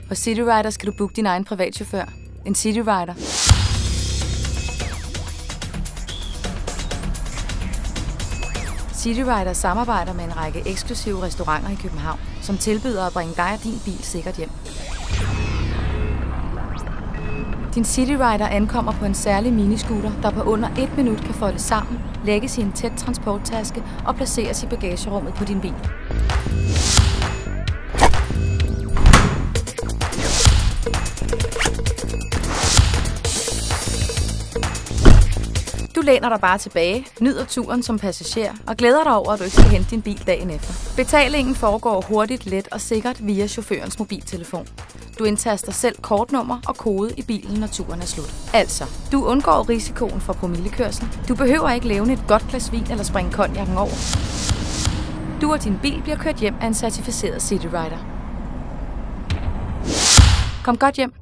Hos Cityrider skal du booke din egen privatchauffør. En Cityrider. Cityrider samarbejder med en række eksklusive restauranter i København, som tilbyder at bringe dig og din bil sikkert hjem. Din Cityrider ankommer på en særlig miniscooter, der på under 1 minut kan foldes sammen, lægges i en tæt transporttaske og placeres i bagagerummet på din bil. Du læner dig bare tilbage, nyder turen som passager og glæder dig over, at du ikke skal hente din bil dagen efter. Betalingen foregår hurtigt, let og sikkert via chaufførens mobiltelefon. Du indtaster selv kortnummer og kode i bilen, når turen er slut. Altså, du undgår risikoen for promillekørsel. Du behøver ikke levne et godt glas vin eller springe konjakken over. Du og din bil bliver kørt hjem af en certificeret Cityrider. Kom godt hjem.